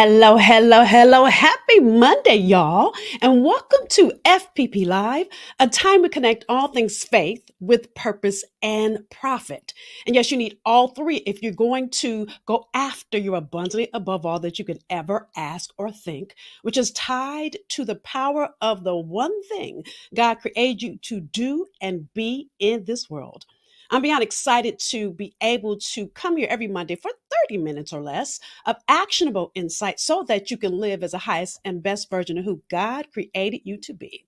Hello, hello, hello. Happy Monday, y'all. And welcome to FPP Live, a time to connect all things faith with purpose and profit. And yes, you need all three if you're going to go after your abundantly above all that you could ever ask or think, which is tied to the power of the one thing God created you to do and be in this world. I'm beyond excited to be able to come here every Monday for 30 minutes or less of actionable insight so that you can live as the highest and best version of who God created you to be.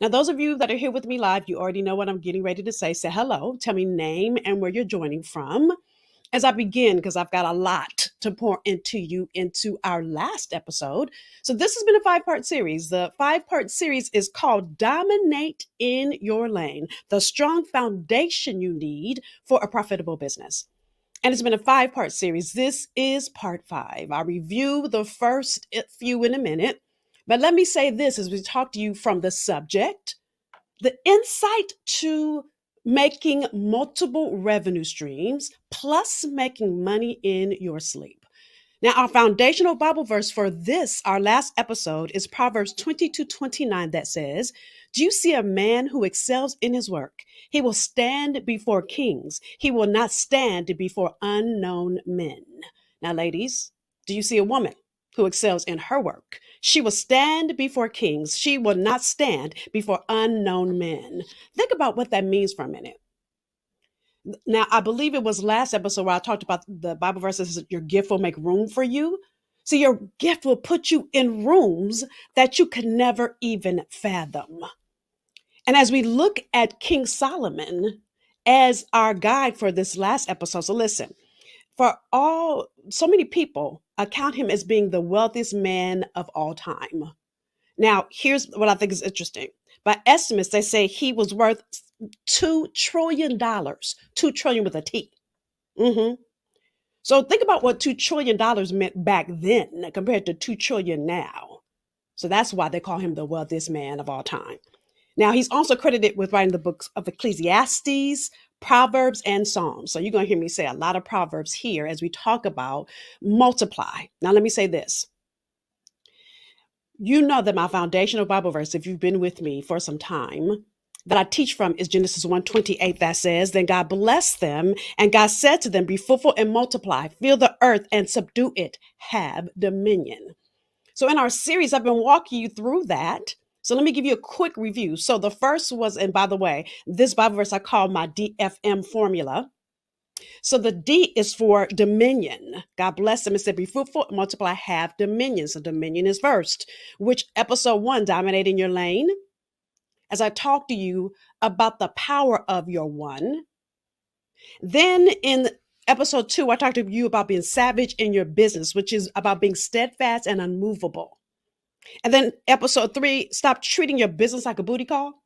Now, those of you that are here with me live, you already know what I'm getting ready to say. Say hello, tell me name and where you're joining from. As I begin, because I've got a lot to pour into you into our last episode. So, this has been a five-part series. The five-part series is called Dominate in Your Lane, the strong foundation you need for a profitable business. And it's been a five-part series. This is part five. I'll review the first few in a minute. But let me say this as we talk to you from the subject, the insight to making multiple revenue streams plus making money in your sleep. Now, our foundational Bible verse for this, our last episode, is Proverbs 22:29 that says, "Do you see a man who excels in his work? He will stand before kings. He will not stand before unknown men." Now, ladies, do you see a woman who excels in her work? She will stand before kings. She will not stand before unknown men. Think about what that means for a minute. Now, I believe it was last episode where I talked about the Bible verses, your gift will make room for you. So your gift will put you in rooms that you could never even fathom. And as we look at King Solomon as our guide for this last episode, so listen, so many people account him as being the wealthiest man of all time. Now, here's what I think is interesting. By estimates, they say he was worth $2 trillion, 2 trillion with a T. hmm So think about what $2 trillion meant back then compared to 2 trillion now. So that's why they call him the wealthiest man of all time. Now, he's also credited with writing the books of Ecclesiastes, Proverbs, and Psalms. So you're going to hear me say a lot of Proverbs here as we talk about multiply. Now, let me say this. You know that my foundational Bible verse, if you've been with me for some time, that I teach from is Genesis 1:28 that says, "Then God blessed them, and God said to them, be fruitful and multiply, fill the earth and subdue it, have dominion." So in our series, I've been walking you through that. So let me give you a quick review. So the first was, and by the way, this Bible verse I call my DFM formula. So the D is for dominion. God bless them and said, be fruitful, multiply, have dominion. So dominion is first, which episode one, dominating your lane. As I talk to you about the power of your one. Then in episode two, I talked to you about being savage in your business, which is about being steadfast and unmovable. And then episode three, stop treating your business like a booty call.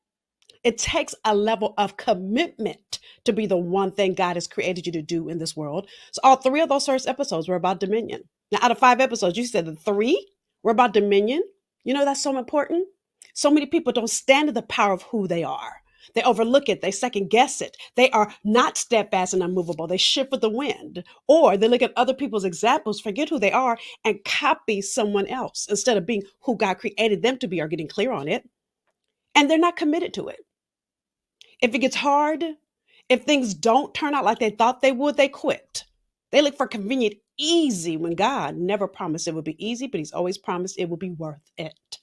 It takes a level of commitment to be the one thing God has created you to do in this world. So all three of those first episodes were about dominion. Now, out of five episodes, you said the three were about dominion. You know, that's so important. So many people don't stand in the power of who they are. They overlook it. They second guess it. They are not steadfast and unmovable. They shift with the wind, or they look at other people's examples, forget who they are, and copy someone else instead of being who God created them to be or getting clear on it. And they're not committed to it. If it gets hard, if things don't turn out like they thought they would, they quit. They look for convenient, easy when God never promised it would be easy, but He's always promised it would be worth it.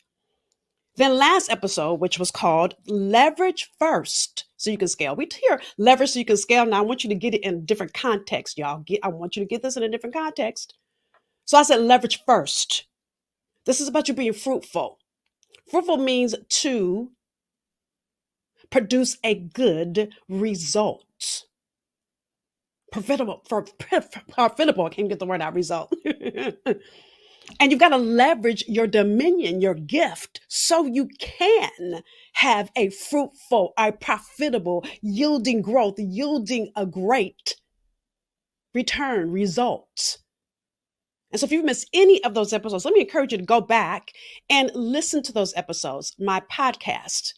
Then last episode, which was called Leverage First so you can scale. We hear leverage so you can scale. Now I want you to get it in a different context, y'all. I want you to get this in a different context. So I said leverage first. This is about you being fruitful. Fruitful means to produce a good result. Profitable, I can't get the word out, result. And you've got to leverage your dominion, your gift, so you can have a fruitful, a profitable, yielding growth, yielding a great return, results. And so if you've missed any of those episodes, let me encourage you to go back and listen to those episodes. My podcast,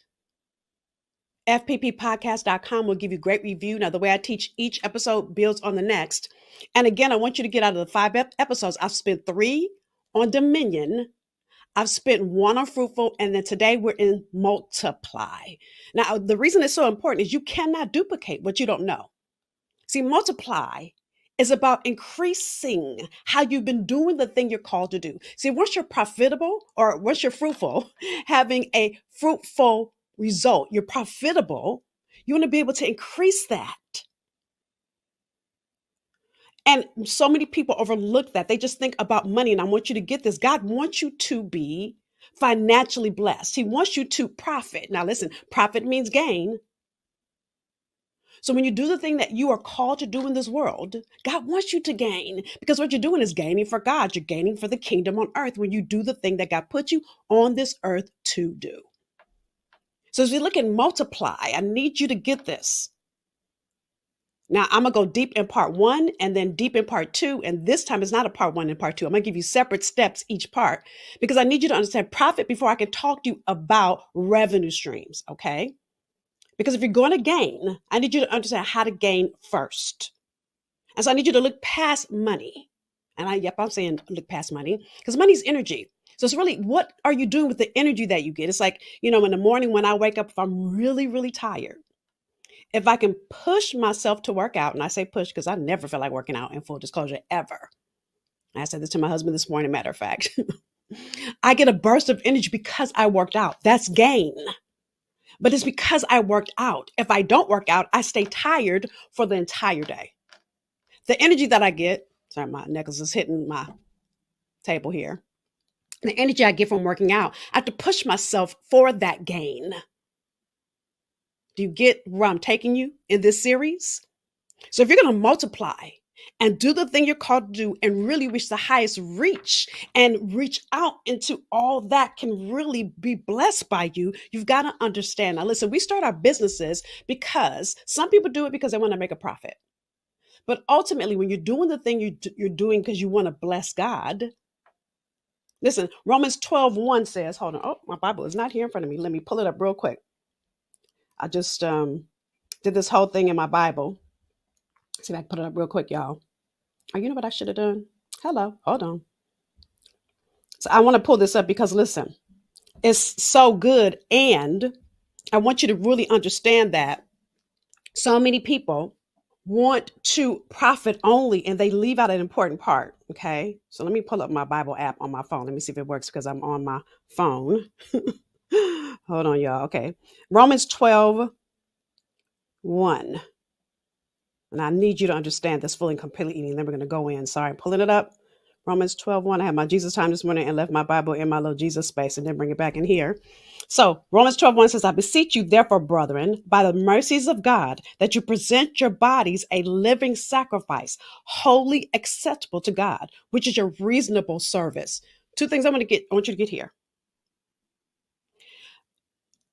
fpppodcast.com, will give you great review. Now, the way I teach each episode builds on the next. And again, I want you to get out of the five episodes. I've spent 3 on dominion. I've spent one on fruitful, and then today we're in multiply. Now, the reason it's so important is you cannot duplicate what you don't know. See, multiply is about increasing how you've been doing the thing you're called to do. See, once you're profitable or once you're fruitful, having a fruitful result, you're profitable, you want to be able to increase that. And so many people overlook that. They just think about money. And I want you to get this. God wants you to be financially blessed. He wants you to profit. Now, listen, profit means gain. So when you do the thing that you are called to do in this world, God wants you to gain because what you're doing is gaining for God. You're gaining for the kingdom on earth when you do the thing that God put you on this earth to do. So as we look at multiply, I need you to get this. Now, I'm going to go deep in part one and then deep in part two. And this time it's not a part one and part two. I'm going to give you separate steps each part because I need you to understand profit before I can talk to you about revenue streams. Okay. Because if you're going to gain, I need you to understand how to gain first. And so I need you to look past money. And I'm saying look past money because money is energy. So it's really, what are you doing with the energy that you get? It's like, in the morning when I wake up, if I'm really, really tired, if I can push myself to work out, and I say push because I never feel like working out, in full disclosure, ever. I said this to my husband this morning, matter of fact. I get a burst of energy because I worked out. That's gain. But it's because I worked out. If I don't work out, I stay tired for the entire day. The energy that I get, sorry, my necklace is hitting my table here. The energy I get from working out, I have to push myself for that gain. Do you get where I'm taking you in this series? So if you're going to multiply and do the thing you're called to do and really reach the highest reach and reach out into all that can really be blessed by you, you've got to understand. Now, listen, we start our businesses because some people do it because they want to make a profit. But ultimately, when you're doing the thing you're doing because you want to bless God, listen, Romans 12:1 says, hold on. Oh, my Bible is not here in front of me. Let me pull it up real quick. I just did this whole thing in my Bible. See if I can put it up real quick, y'all. Oh, you know what I should have done? Hello, hold on. So I want to pull this up because listen, it's so good. And I want you to really understand that so many people want to profit only and they leave out an important part. Okay. So let me pull up my Bible app on my phone. Let me see if it works because I'm on my phone. Hold on, y'all. Okay. Romans 12:1. And I need you to understand this fully and completely. And then we're going to go in. Sorry, I'm pulling it up. Romans 12:1. I had my Jesus time this morning and left my Bible in my little Jesus space and then bring it back in here. So Romans 12:1 says, I beseech you, therefore, brethren, by the mercies of God, that you present your bodies a living sacrifice, wholly acceptable to God, which is your reasonable service. Two things I want you to get here.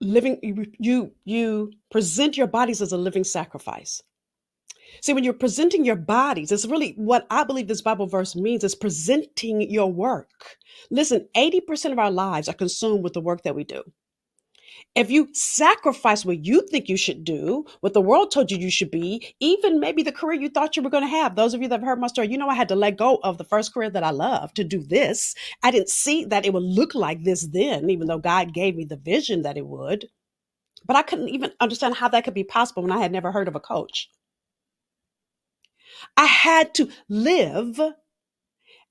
You present your bodies as a living sacrifice. See, when you're presenting your bodies, it's really what I believe this Bible verse means is presenting your work. Listen, 80% of our lives are consumed with the work that we do. If you sacrifice what you think you should do, what the world told you should be, even maybe the career you thought you were going to have, those of you that have heard my story, I had to let go of the first career that I loved to do this. I didn't see that it would look like this then, even though God gave me the vision that it would. But I couldn't even understand how that could be possible when I had never heard of a coach. I had to live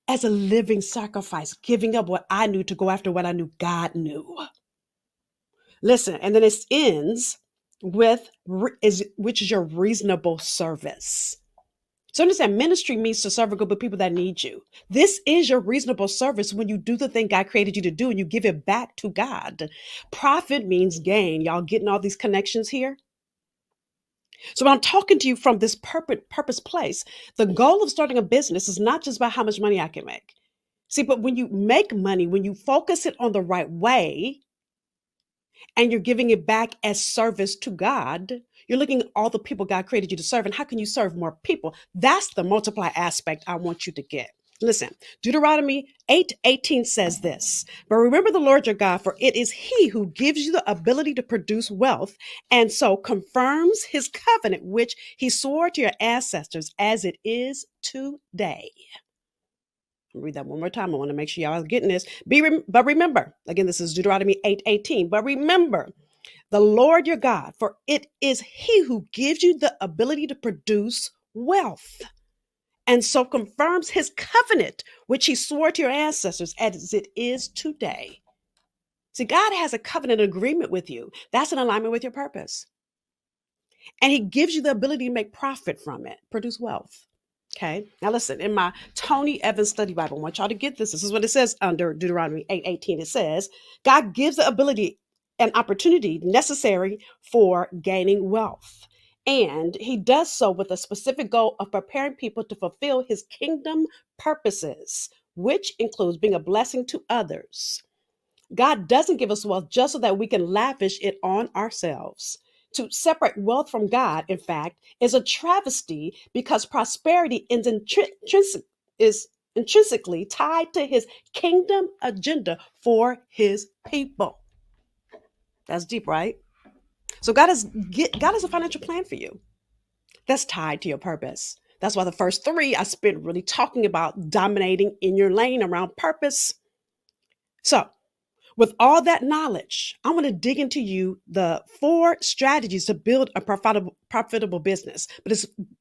as a living sacrifice, giving up what I knew to go after what I knew God knew. Listen, and then it ends with, which is your reasonable service. So understand, ministry means to serve a group of people that need you. This is your reasonable service when you do the thing God created you to do and you give it back to God. Profit means gain. Y'all getting all these connections here? So when I'm talking to you from this purpose place, the goal of starting a business is not just about how much money I can make. See, but when you make money, when you focus it on the right way, and you're giving it back as service to God, you're looking at all the people God created you to serve. And how can you serve more people? That's the multiply aspect I want you to get. Listen, Deuteronomy 8:18 says this, but remember the Lord your God, for it is he who gives you the ability to produce wealth and so confirms his covenant, which he swore to your ancestors as it is today. I'll read that one more time. I want to make sure y'all are getting this. But remember, again, this is Deuteronomy 8:18. But remember the Lord your God, for it is he who gives you the ability to produce wealth, and so confirms his covenant, which he swore to your ancestors as it is today. See, God has a covenant agreement with you. That's in alignment with your purpose. And he gives you the ability to make profit from it, produce wealth. Okay. Now listen, in my Tony Evans study Bible, I want y'all to get this. This is what it says under Deuteronomy 8:18. It says, God gives the ability and opportunity necessary for gaining wealth. And he does so with a specific goal of preparing people to fulfill his kingdom purposes, which includes being a blessing to others. God doesn't give us wealth just so that we can lavish it on ourselves. To separate wealth from God, in fact, is a travesty because prosperity is intrinsically tied to his kingdom agenda for his people. That's deep, right? So God has a financial plan for you that's tied to your purpose. That's why the first three I spent really talking about dominating in your lane around purpose. So with all that knowledge, I want to dig into you the 4 strategies to build a profitable business, but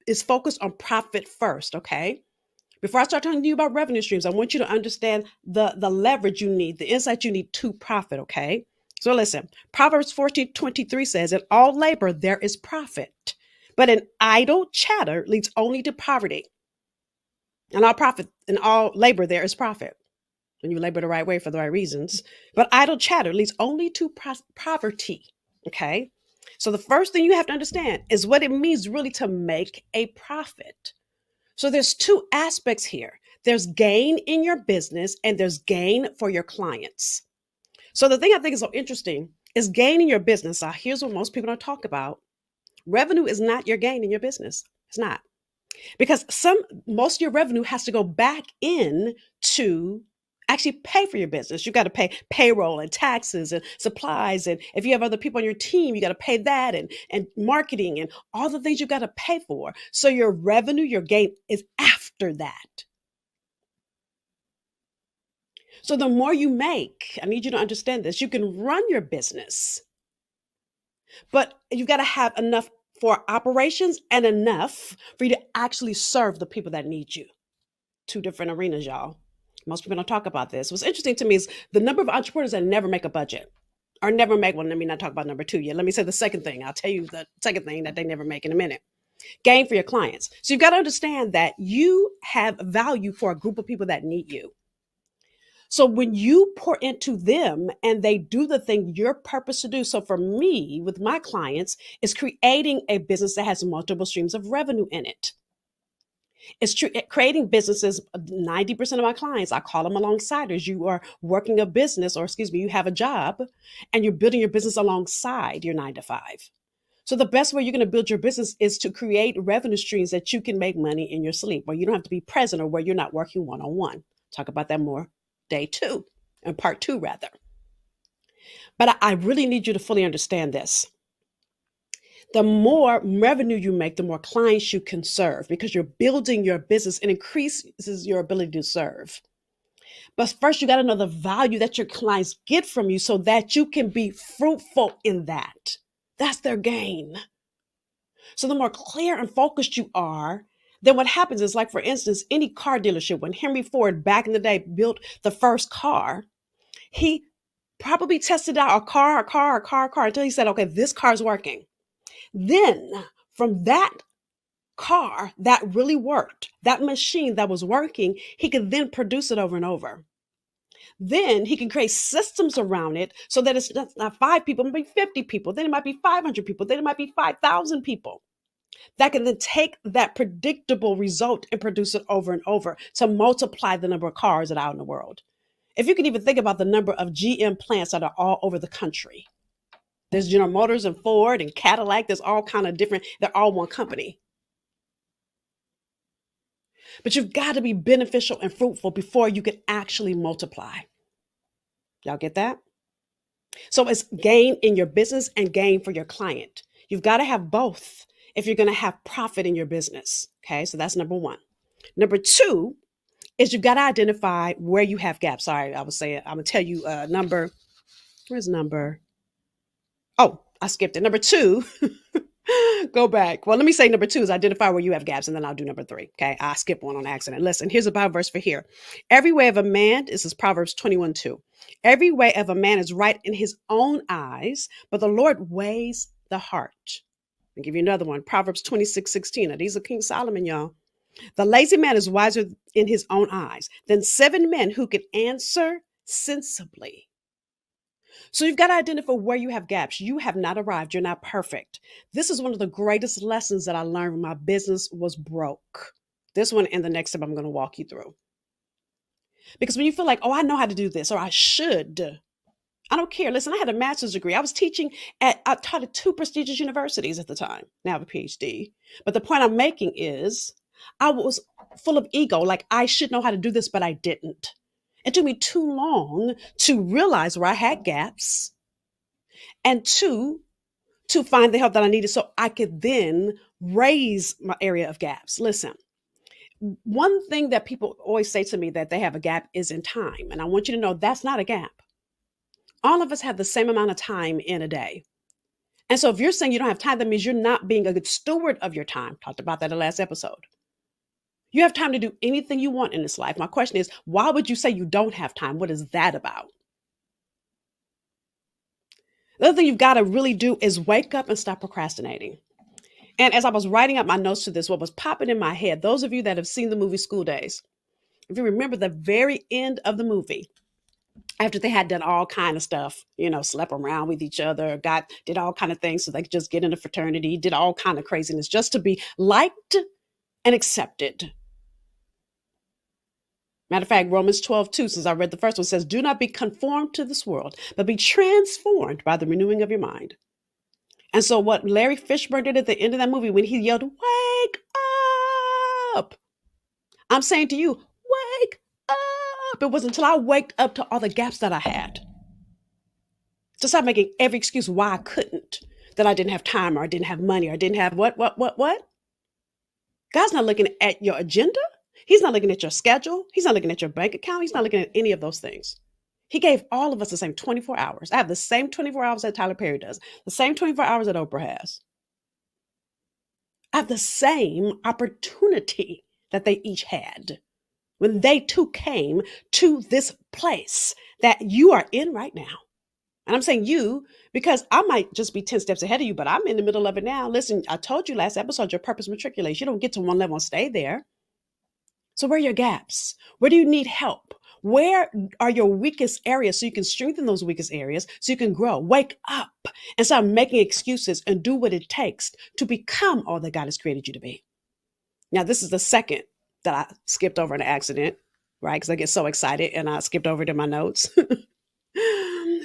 it's focused on profit first, okay? Before I start talking to you about revenue streams, I want you to understand the leverage you need, the insight you need to profit, okay? So listen, Proverbs 14:23 says, in all labor there is profit, but in idle chatter leads only to poverty. In all labor there is profit, when you labor the right way for the right reasons. But idle chatter leads only to poverty. Okay. So the first thing you have to understand is what it means really to make a profit. So there's 2 aspects here. There's gain in your business and there's gain for your clients. So the thing I think is so interesting is gain in your business. Now, here's what most people don't talk about. Revenue is not your gain in your business. It's not. Because most of your revenue has to go back in to actually pay for your business. You got to pay payroll and taxes and supplies. And if you have other people on your team, you got to pay that and marketing and all the things you got to pay for. So your revenue, your gain is after that. So the more you make, I need you to understand this, you can run your business, but you've got to have enough for operations and enough for you to actually serve the people that need you. 2 different arenas, y'all. Most people don't talk about this. What's interesting to me is the number of entrepreneurs that never make a budget or never make one. Let me not talk about number 2 yet. Let me say the second thing. I'll tell you the second thing that they never make in a minute. Gain for your clients. So you've got to understand that you have value for a group of people that need you. So when you pour into them and they do the thing you're purposed to do. So for me, with my clients, is creating a business that has multiple streams of revenue in it. It's creating businesses. 90% of my clients, I call them alongsiders. You are working a business, or excuse me, you have a job and you're building your business alongside your 9 to 5. So the best way you're going to build your business is to create revenue streams that you can make money in your sleep, where you don't have to be present or where you're not working one-on-one. Talk about that more day 2 and part 2 rather. But I really need you to fully understand this. The more revenue you make, the more clients you can serve, because you're building your business and increases your ability to serve. But first, you got to know the value that your clients get from you so that you can be fruitful in that. That's their gain. So the more clear and focused you are, then what happens is, like, for instance, any car dealership, when Henry Ford back in the day built the first car, he probably tested out a car until he said, okay, this car's working. Then from that car that really worked, that machine that was working, he could then produce it over and over. Then he can create systems around it so that it's not 5 people, it might be 50 people, then it might be 500 people, then it might be 5,000 people that can then take that predictable result and produce it over and over to multiply the number of cars that are out in the world. If you can even think about the number of GM plants that are all over the country. There's General Motors and Ford and Cadillac. There's all kind of different, they're all one company. But you've got to be beneficial and fruitful before you can actually multiply. Y'all get that? So it's gain in your business and gain for your client. You've got to have both if you're going to have profit in your business. Okay, so that's number 1. Number 2 is you've got to identify where you have gaps. Sorry, I was saying, I'm going to tell you number. Where's number? Oh, I skipped it. Number two, go back. Well, let me say number two is identify where you have gaps, and then I'll do number three. Okay. I skipped one on accident. Listen, here's a Bible verse for here. Every way of a man, this is Proverbs 21:2. Every way of a man is right in his own eyes, but the Lord weighs the heart. I'll give you another one. Proverbs 26:16. Now, these are King Solomon, y'all. The lazy man is wiser in his own eyes than 7 men who can answer sensibly. So you've got to identify where you have gaps. You have not arrived. You're not perfect. This is one of the greatest lessons that I learned when my business was broke. This one and the next step I'm going to walk you through. Because when you feel like, oh, I know how to do this, or I should, I don't care. Listen, I had a master's degree. I taught at 2 prestigious universities at the time. Now I have a PhD. But the point I'm making is I was full of ego. Like I should know how to do this, but I didn't. It took me too long to realize where I had gaps, and two, to find the help that I needed so I could then raise my area of gaps. Listen, one thing that people always say to me that they have a gap is in time. And I want you to know that's not a gap. All of us have the same amount of time in a day. And so if you're saying you don't have time, that means you're not being a good steward of your time. Talked about that in the last episode. You have time to do anything you want in this life. My question is, why would you say you don't have time? What is that about? The other thing you've got to really do is wake up and stop procrastinating. And as I was writing up my notes to this, what was popping in my head, those of you that have seen the movie School Days, if you remember the very end of the movie, after they had done all kind of stuff, slept around with each other, did all kind of things so they could just get in a fraternity, did all kind of craziness just to be liked and accepted. Matter of fact, Romans 12:2, since I read the first one, says, do not be conformed to this world, but be transformed by the renewing of your mind. And so what Larry Fishburne did at the end of that movie when he yelled, wake up, I'm saying to you, wake up. It wasn't until I waked up to all the gaps that I had, to stop making every excuse why I couldn't, that I didn't have time or I didn't have money or I didn't have what? God's not looking at your agenda. He's not looking at your schedule. He's not looking at your bank account. He's not looking at any of those things. He gave all of us the same 24 hours. I have the same 24 hours that Tyler Perry does, the same 24 hours that Oprah has. I have the same opportunity that they each had when they too came to this place that you are in right now. And I'm saying you because I might just be 10 steps ahead of you, but I'm in the middle of it now. Listen, I told you last episode, your purpose matriculates. You don't get to one level and stay there. So where are your gaps? Where do you need help? Where are your weakest areas so you can strengthen those weakest areas so you can grow? Wake up and stop making excuses and do what it takes to become all that God has created you to be. Now, this is the second that I skipped over an accident, right? Because I get so excited and I skipped over it in my notes.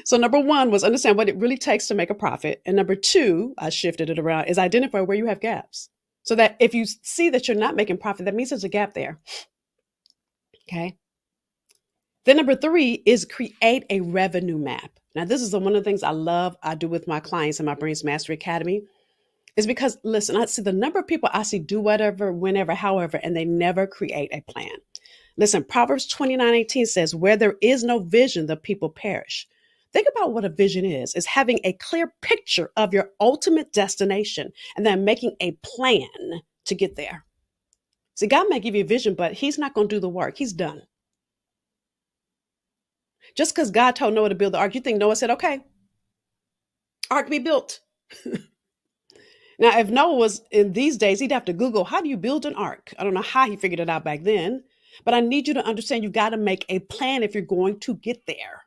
So number one was understand what it really takes to make a profit. And number two, I shifted it around, is identify where you have gaps. So that if you see that you're not making profit, that means there's a gap there. Okay. Then number three is create a revenue map. Now, this is one of the things I do with my clients in my Brains Mastery Academy, is because, listen, I see the number of people I see do whatever, whenever, however, and they never create a plan. Listen, Proverbs 29:18 says, where there is no vision, the people perish. Think about what a vision is having a clear picture of your ultimate destination and then making a plan to get there. See, God may give you a vision, but he's not going to do the work. He's done. Just because God told Noah to build the ark, you think Noah said, okay, ark be built. Now, if Noah was in these days, he'd have to Google, how do you build an ark? I don't know how he figured it out back then, but I need you to understand you've got to make a plan if you're going to get there.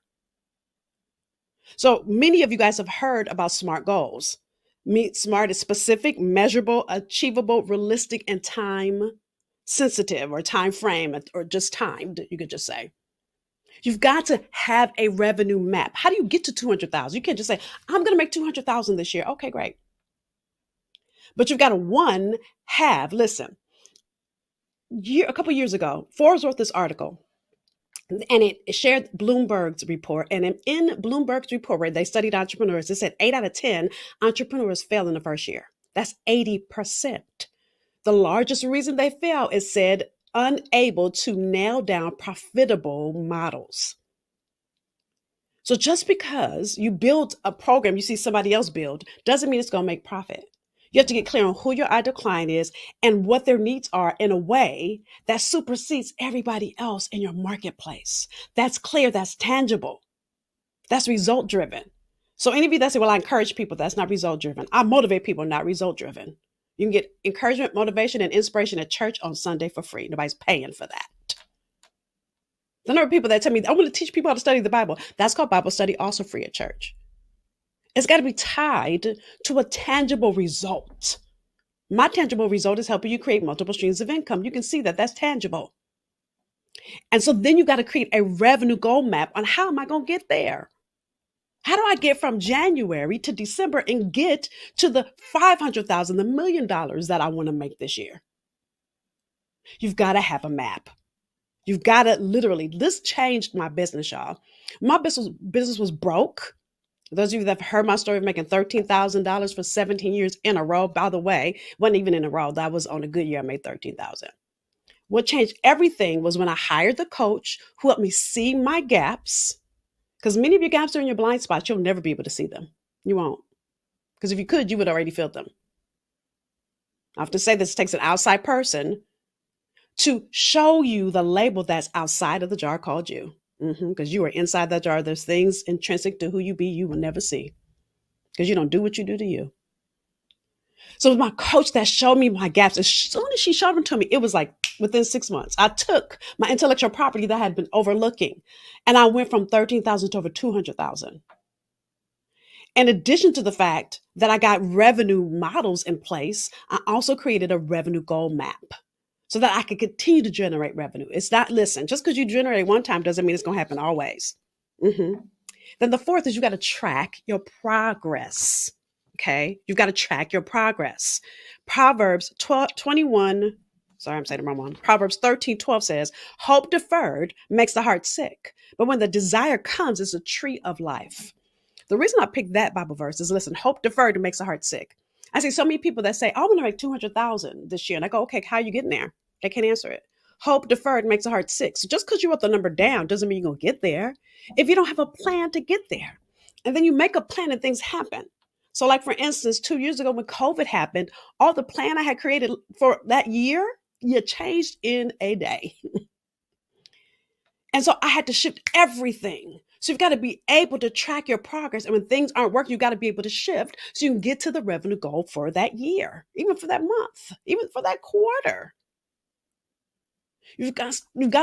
So many of you guys have heard about SMART goals. SMART is specific, measurable, achievable, realistic, and time sensitive, or time frame, or just timed, you could just say. You've got to have a revenue map. How do you get to 200,000? You can't just say, I'm going to make 200,000 this year. Okay, great. But you've got to listen, a couple years ago, Forbes wrote this article. And it shared Bloomberg's report. And in Bloomberg's report, where they studied entrepreneurs, it said 8 out of 10 entrepreneurs fail in the first year. That's 80%. The largest reason they fail is said unable to nail down profitable models. So just because you build a program you see somebody else build doesn't mean it's going to make profit. You have to get clear on who your ideal client is and what their needs are in a way that supersedes everybody else in your marketplace. That's clear, that's tangible, that's result driven. So any of you that say, well, I encourage people, that's not result driven. I motivate people, not result driven. You can get encouragement, motivation, and inspiration at church on Sunday for free. Nobody's paying for that. The number of people that tell me, I want to teach people how to study the Bible. That's called Bible study, also free at church. It's got to be tied to a tangible result. My tangible result is helping you create multiple streams of income. You can see that that's tangible. And so then you got to create a revenue goal map on how am I going to get there? How do I get from January to December and get to the $500,000, the $1 million that I want to make this year? You've got to have a map. You've got to literally, this changed my business, y'all. My business was broke. Those of you that have heard my story of making $13,000 for 17 years in a row, by the way, wasn't even in a row. That was on a good year, I made $13,000. What changed everything was when I hired the coach who helped me see my gaps. Because many of your gaps are in your blind spots. You'll never be able to see them. You won't. Because if you could, you would already feel them. I have to say this takes an outside person to show you the label that's outside of the jar called you. Because you are inside that jar. There's things intrinsic to who you be you will never see. Because you don't do what you do to you. So it was my coach that showed me my gaps. As soon as she showed them to me, it was like within 6 months. I took my intellectual property that I had been overlooking, and I went from 13,000 to over 200,000. In addition to the fact that I got revenue models in place, I also created a revenue goal map so that I could continue to generate revenue. It's not, listen, just because you generate it one time doesn't mean it's going to happen always. Then the fourth is you got to track your progress. Okay, you've got to track your progress. Proverbs 21, sorry, I'm saying the wrong one. Proverbs 13:12 says, hope deferred makes the heart sick, but when the desire comes, it's a tree of life. The reason I picked that Bible verse is, listen, hope deferred makes the heart sick. I see so many people that say, oh, I want to make 200,000 this year. And I go, okay, how are you getting there? They can't answer it. Hope deferred makes the heart sick. So just because you wrote the number down doesn't mean you're going to get there if you don't have a plan to get there. And then you make a plan and things happen. So like, for instance, 2 years ago when COVID happened, all the plan I had created for that year, you changed in a day. And so I had to shift everything. So you've got to be able to track your progress. And when things aren't working, you've got to be able to shift so you can get to the revenue goal for that year, even for that month, even for that quarter. You've got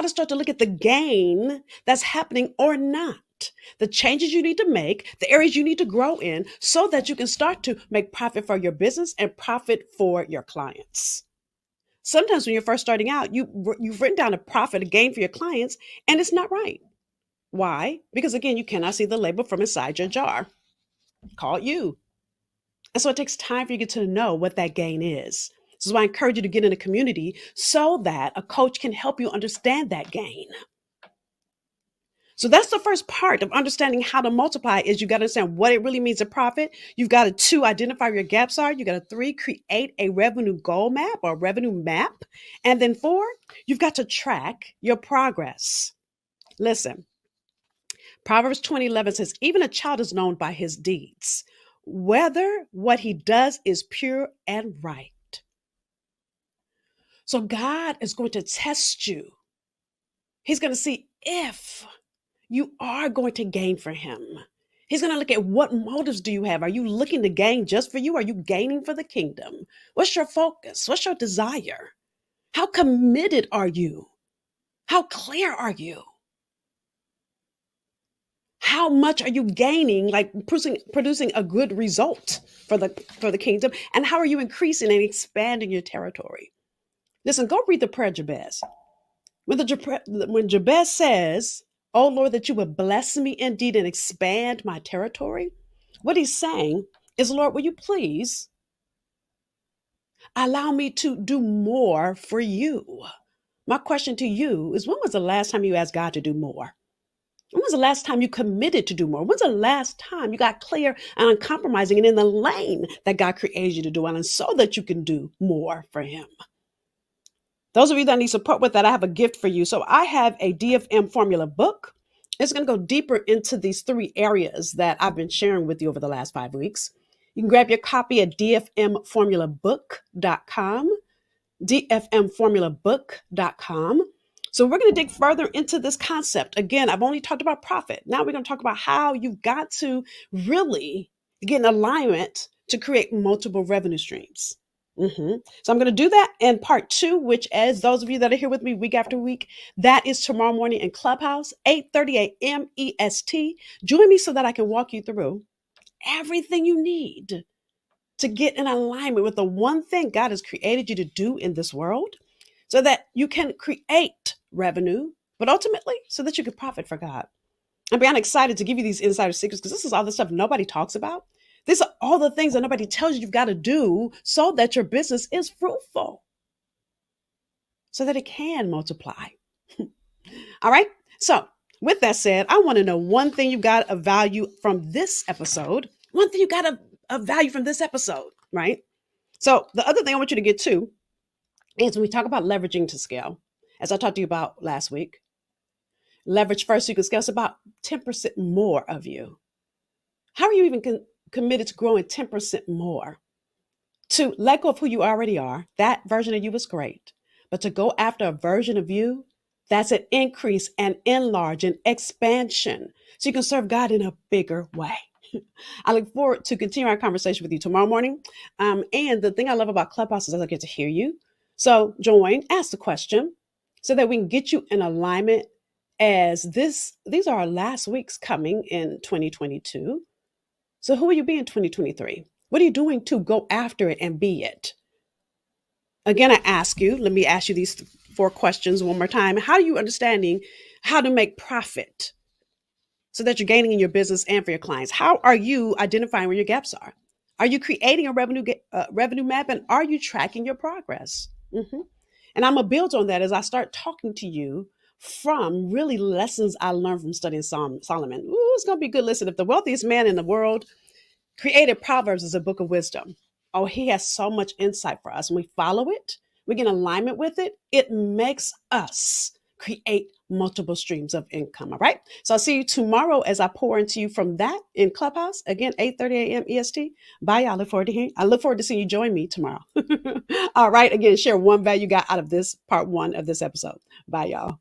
to start to look at the gain that's happening or not. The changes you need to make, the areas you need to grow in so that you can start to make profit for your business and profit for your clients. Sometimes when you're first starting out, you've written down a profit, a gain for your clients, and it's not right. Why? Because again, you cannot see the label from inside your jar. Called you. And so it takes time for you to get to know what that gain is. This is why I encourage you to get in a community so that a coach can help you understand that gain. So that's the first part of understanding how to multiply is you got to understand what it really means to profit. You've got to 2, identify where your gaps are. You got to 3, create a revenue goal map or revenue map. And then 4, you've got to track your progress. Listen, Proverbs 20:11 says, even a child is known by his deeds, whether what he does is pure and right. So God is going to test you. He's going to see if you are going to gain for him. He's going to look at what motives do you have? Are you looking to gain just for you? Are you gaining for the kingdom? What's your focus? What's your desire? How committed are you? How clear are you? How much are you gaining, like producing a good result for the kingdom? And how are you increasing and expanding your territory? Listen, go read the prayer of Jabez. When Jabez says, oh Lord, that you would bless me indeed and expand my territory, what he's saying is, Lord, will you please allow me to do more for you? My question to you is, when was the last time you asked God to do more? When was the last time you committed to do more? When's the last time you got clear and uncompromising and in the lane that God created you to do and so that you can do more for him? Those of you that need support with that, I have a gift for you. So I have a DFM formula book. It's going to go deeper into these three areas that I've been sharing with you over the last 5 weeks. You can grab your copy at dfmformulabook.com, dfmformulabook.com. So we're going to dig further into this concept. Again, I've only talked about profit. Now we're going to talk about how you've got to really get in alignment to create multiple revenue streams. So I'm going to do that in part two, which, as those of you that are here with me week after week, that is tomorrow morning in Clubhouse, 8:30 a.m. EST. Join me so that I can walk you through everything you need to get in alignment with the one thing God has created you to do in this world so that you can create revenue, but ultimately so that you can profit for God. I'm beyond excited to give you these insider secrets because this is all the stuff nobody talks about. These are all the things that nobody tells you you've got to do so that your business is fruitful, so that it can multiply. All right. So with that said, I want to know one thing you got of value from this episode. One thing you got of value from this episode, right? So the other thing I want you to get to is when we talk about leveraging to scale, as I talked to you about last week, leverage first so you can scale. It's about 10% more of you. How are you even committed to growing 10% more? To let go of who you already are, that version of you is great. But to go after a version of you, that's an increase and enlarge and expansion. So you can serve God in a bigger way. I look forward to continuing our conversation with you tomorrow morning. And the thing I love about Clubhouse is I get to hear you. So join, ask the question so that we can get you in alignment as these are our last weeks coming in 2022. So who will you be in 2023? What are you doing to go after it and be it? Again, I ask you, let me ask you these 4 questions one more time. How are you understanding how to make profit so that you're gaining in your business and for your clients? How are you identifying where your gaps are? Are you creating a revenue map, and are you tracking your progress? And I'm going to build on that as I start talking to you from really lessons I learned from studying Solomon. Ooh, it's going to be a good listen. If the wealthiest man in the world created Proverbs as a book of wisdom, oh, he has so much insight for us. When we follow it, we get in alignment with it, it makes us create multiple streams of income. All right. So I'll see you tomorrow as I pour into you from that in Clubhouse. Again, 8:30 a.m. EST. Bye, y'all. I look forward to seeing you join me tomorrow. All right. Again, share one value you got out of this part 1 of this episode. Bye, y'all.